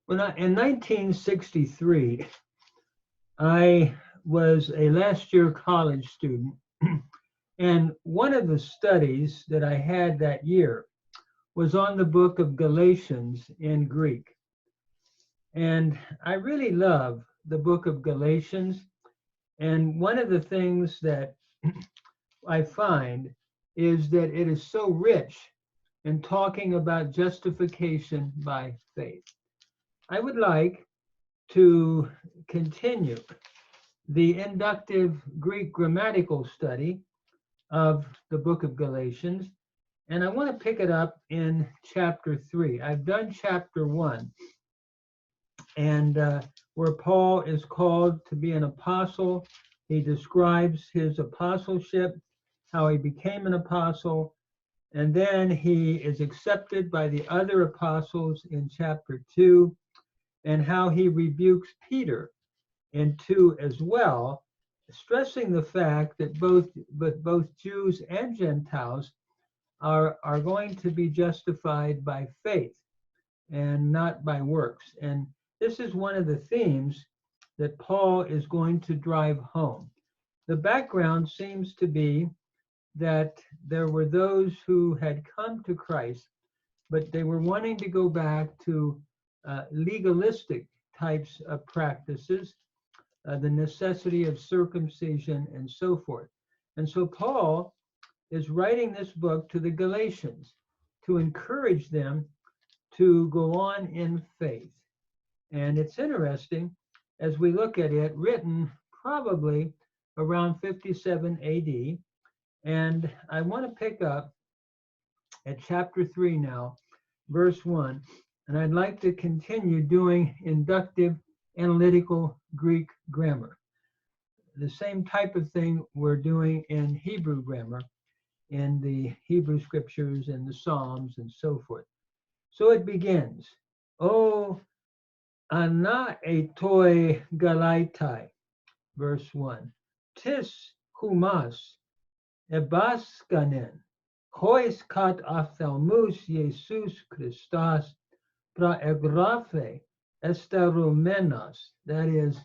In 1963, I was a last year college student, and one of the studies that I had that year was on the book of Galatians in Greek. And I really love the book of Galatians. And one of the things that I find is that it is so rich in talking about justification by faith. I would like to continue the inductive Greek grammatical study of the book of Galatians, and I want to pick it up in chapter 3. I've done chapter 1, and where Paul is called to be an apostle. He describes his apostleship, how he became an apostle, and then he is accepted by the other apostles in chapter 2, and how he rebukes Peter in 2 as well, stressing the fact that both Jews and Gentiles are going to be justified by faith and not by works. And this is one of the themes that Paul is going to drive home. The background seems to be that there were those who had come to Christ, but they were wanting to go back to legalistic types of practices, the necessity of circumcision and so forth. And so Paul is writing this book to the Galatians to encourage them to go on in faith. And it's interesting as we look at it, written probably around 57 AD. And I want to pick up at chapter 3 now, verse 1. And I'd like to continue doing inductive analytical Greek grammar. The same type of thing we're doing in Hebrew grammar, in the Hebrew scriptures and the Psalms and so forth. So it begins, O ana etoi galaitai, verse 1. Tis humas ebaskanen, hois kat ophthalmus Jesus Christos praegraphe esterumenos, that is,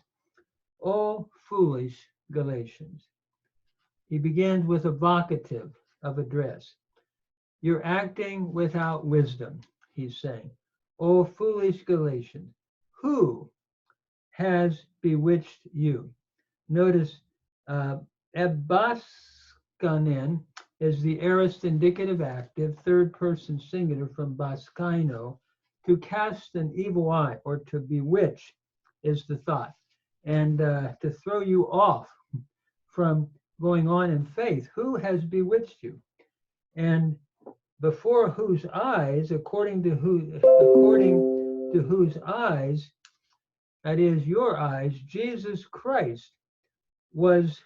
O foolish Galatians. He begins with a vocative of address. You're acting without wisdom, he's saying. O foolish Galatians, who has bewitched you? Notice ebaskanen is the aorist indicative active, third person singular from baskaino. To cast an evil eye or to bewitch is the thought. And to throw you off from going on in faith. Who has bewitched you? And before whose eyes, according to whose eyes, that is your eyes, Jesus Christ was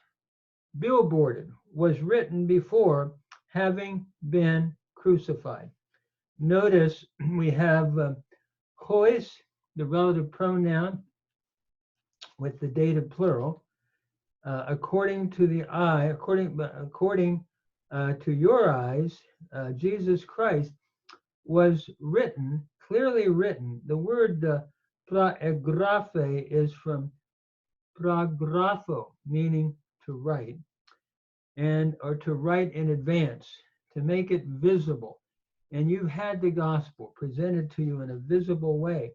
billboarded, was written before having been crucified. Notice we have hois, the relative pronoun with the dative plural, according to the eye, according to your eyes, Jesus Christ was written, clearly written. The word praegraphe is from pragrapho, meaning to write, or to write in advance, to make it visible. And you've had the gospel presented to you in a visible way,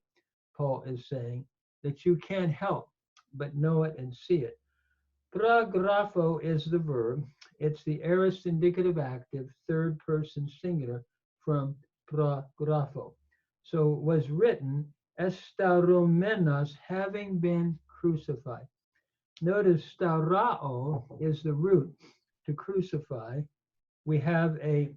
Paul is saying, that you can't help but know it and see it. Pragrapho is the verb. It's the aorist indicative active, third person singular from pragrapho. So it was written, estaromenos, having been crucified. Notice staurao is the root to crucify. We have a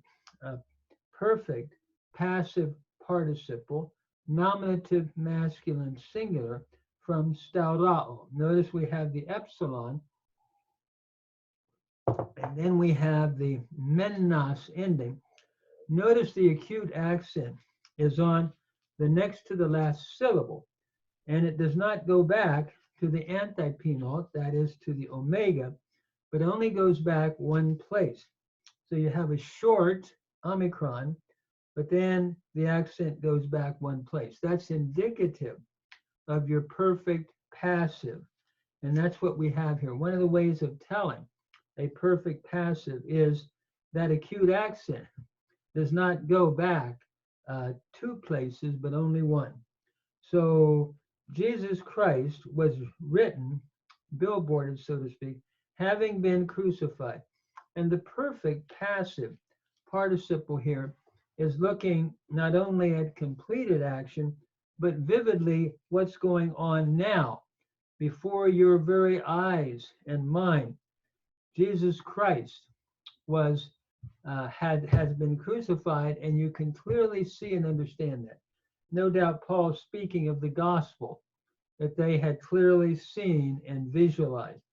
perfect passive participle, nominative masculine singular from staurao. Notice we have the epsilon, and then we have the menos ending. Notice the acute accent is on the next to the last syllable, and it does not go back to the antipenult, that is to the omega, but only goes back one place. So you have a short omicron, but then the accent goes back one place. That's indicative of your perfect passive. And that's what we have here. One of the ways of telling a perfect passive is that acute accent does not go back two places, but only one. So Jesus Christ was written, billboarded, so to speak, having been crucified. And the perfect passive participle here is looking not only at completed action, but vividly what's going on now before your very eyes and mind. Jesus Christ was has been crucified, and you can clearly see and understand that. No doubt Paul speaking of the gospel that they had clearly seen and visualized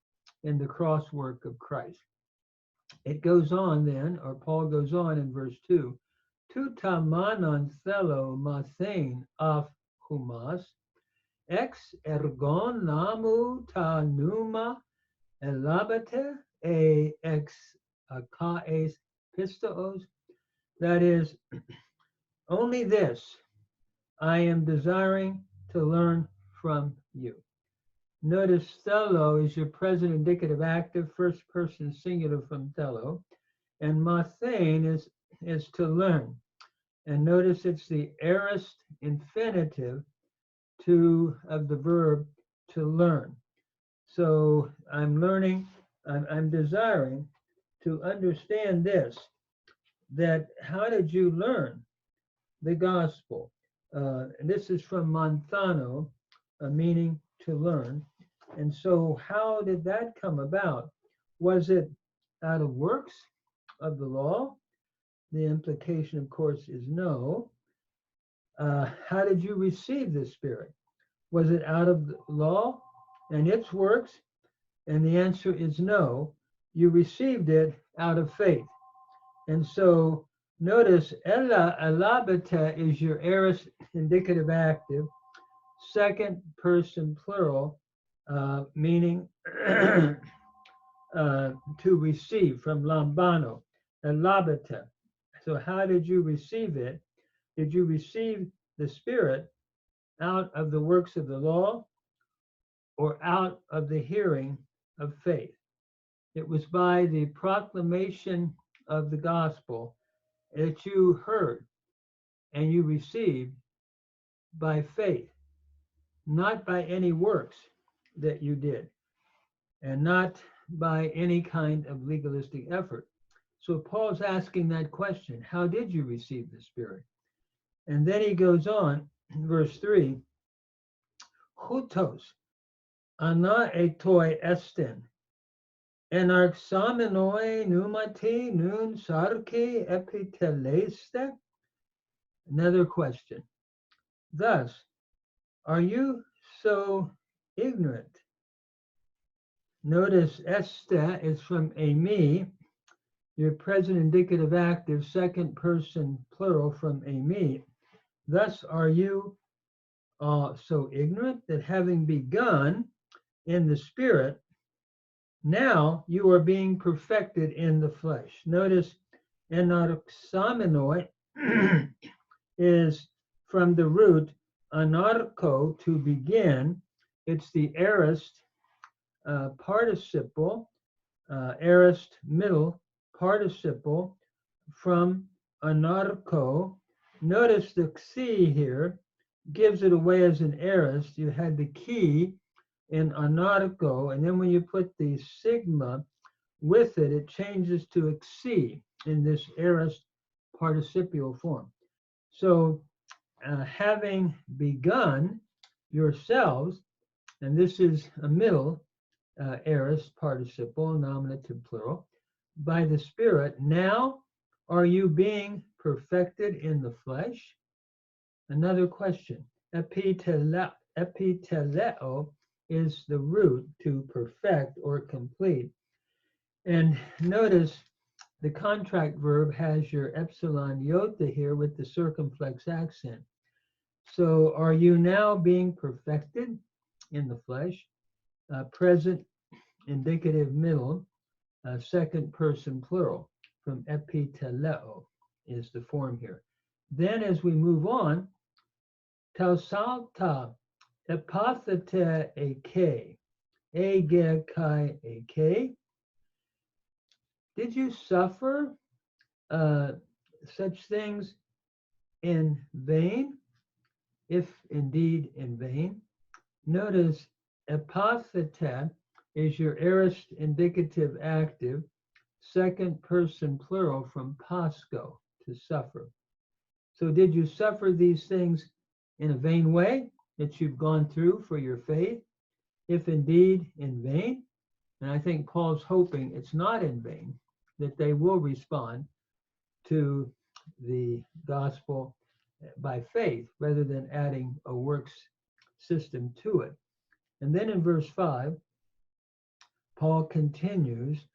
in the cross work of Christ. It goes on then, or Paul goes on in verse 2, tu tamanon thelo mathen af humas, ex ergon namu ta numa elabete e ex akaes pistos. That is, only this I am desiring to learn from you. Notice thelo is your present indicative active, first person singular from thelo, and mathen is to learn. And notice it's the aorist infinitive of the verb to learn. So I'm learning, I'm desiring to understand this, that how did you learn the gospel? This is from Monthano, meaning to learn. And so how did that come about? Was it out of works of the law? The implication, of course, is no. How did you receive the Spirit? Was it out of the law and its works? And the answer is no. You received it out of faith. And so notice ella elabete is your aorist indicative active, second person plural, meaning to receive, from lambano, elabete. So how did you receive it? Did you receive the Spirit out of the works of the law or out of the hearing of faith? It was by the proclamation of the gospel that you heard and you received by faith, not by any works that you did, and not by any kind of legalistic effort. So Paul's asking that question, how did you receive the Spirit? And then he goes on, verse 3, hutos ana etoi esten, enarxamenoi pneumati nun sarke epiteleste. Another question. Thus, are you so ignorant? Notice este is from eimi, your present indicative active, second person plural from eimi. Thus, are you so ignorant that having begun in the Spirit, now you are being perfected in the flesh. Notice enarxamenoi is from the root anarcho, to begin. It's the aorist participle, aorist middle participle from anarcho. Notice the xi here gives it away as an aorist. You had the key in anarcho, and then when you put the sigma with it, it changes to xi in this aorist participial form. So having begun yourselves, and this is a middle aorist participle, nominative plural, by the Spirit, now are you being perfected in the flesh? Another question. Epiteleo is the root to perfect or complete. And notice the contract verb has your epsilon iota here with the circumflex accent. So are you now being perfected in the flesh? Present indicative middle, second person plural from epiteleo is the form here. Then as we move on, tausalta epathete eke, ege kai eke. Did you suffer uh, such things in vain, if indeed in vain? Notice epathete is your aorist indicative active, second person plural from pasco, to suffer. So did you suffer these things in a vain way that you've gone through for your faith, if indeed in vain? And I think Paul's hoping it's not in vain, that they will respond to the gospel by faith rather than adding a works system to it. And then in verse 5, Paul continues,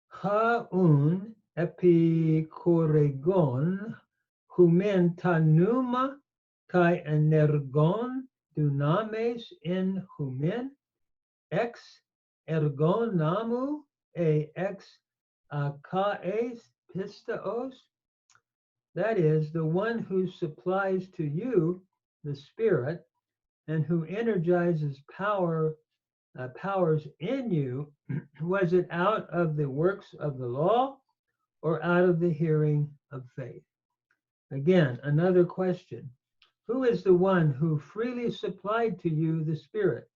haun epikoregon humen tanuma kai energon dunames in humen ex ergon namu ex akaes pistaos. That is, the one who supplies to you the Spirit and who energizes powers in you. Was it out of the works of the law or out of the hearing of faith? Again, another question. Who is the one who freely supplied to you the Spirit?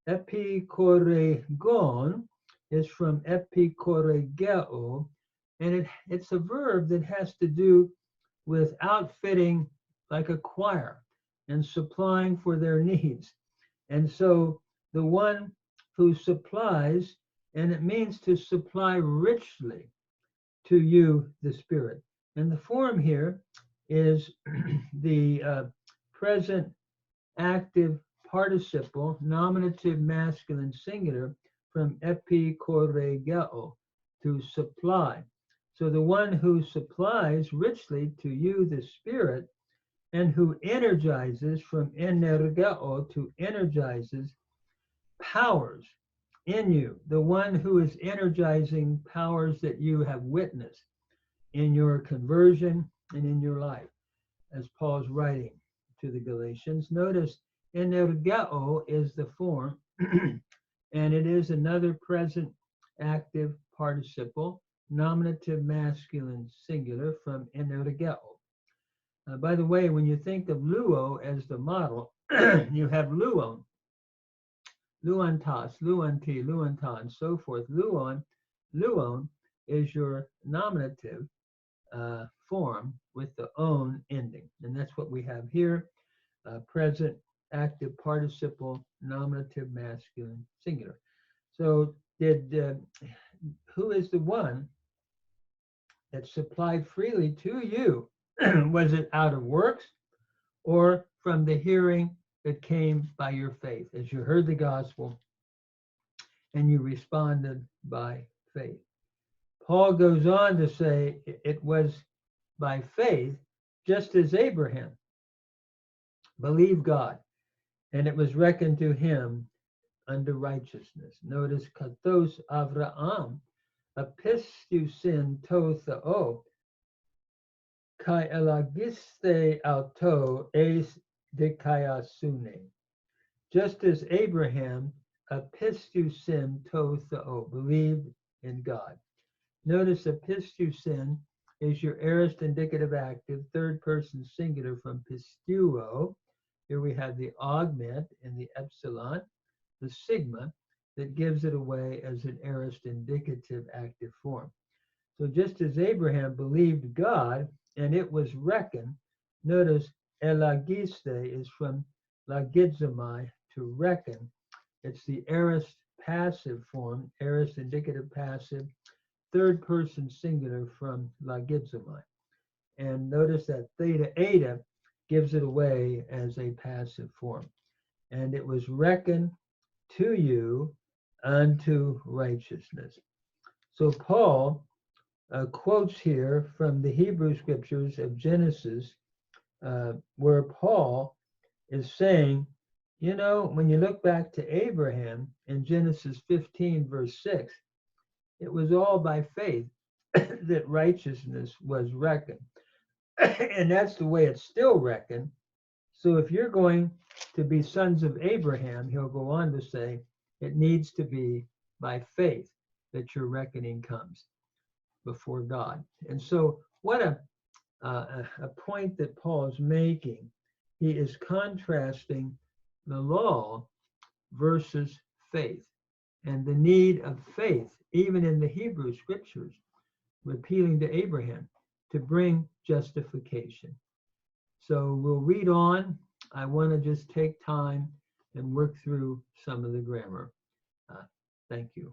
Epikoregon is from epikoregeo, and it's a verb that has to do with outfitting like a choir and supplying for their needs. And so the one who supplies, and it means to supply richly to you the Spirit. And the form here is the present active participle, nominative masculine singular, from epikoregeo, to supply. So the one who supplies richly to you the Spirit and who energizes, from energeo, to energizes powers in you, the one who is energizing powers that you have witnessed in your conversion and in your life, as Paul's writing to the Galatians. Notice energeo is the form, and it is another present active participle, nominative masculine singular, from energeo. By the way, when you think of luo as the model, you have luon, luantas, luanti, luanta, and so forth. Luon is your nominative form with the on ending. And that's what we have here, present active participle, nominative masculine singular. So who is the one that supplied freely to you? Was it out of works or from the hearing that came by your faith, as you heard the gospel and you responded by faith? Paul goes on to say it was by faith, just as Abraham believed God, and it was reckoned to him unto righteousness. Notice kathos Avraham epistusin to theo kai elagiste auto es dikaiasune. Just as Abraham epistusin to theo, believed in God. Notice epistusin is your aorist indicative active, third person singular, from pistuo. Here we have the augment in the epsilon, the sigma, that gives it away as an aorist indicative active form. So just as Abraham believed God and it was reckoned, notice elagiste is from lagizomai, to reckon. It's the aorist passive form, aorist indicative passive, third person singular, from lagizomai. And notice that theta eta gives it away as a passive form. And it was reckoned to you unto righteousness. So Paul quotes here from the Hebrew scriptures of Genesis, where Paul is saying, you know, when you look back to Abraham in Genesis 15, verse 6, it was all by faith that righteousness was reckoned. And that's the way it's still reckoned. So if you're going to be sons of Abraham, he'll go on to say, it needs to be by faith that your reckoning comes before God. And so what a point that Paul is making. He is contrasting the law versus faith, and the need of faith, even in the Hebrew scriptures, appealing to Abraham to bring justification. So we'll read on. I want to just take time and work through some of the grammar. Thank you.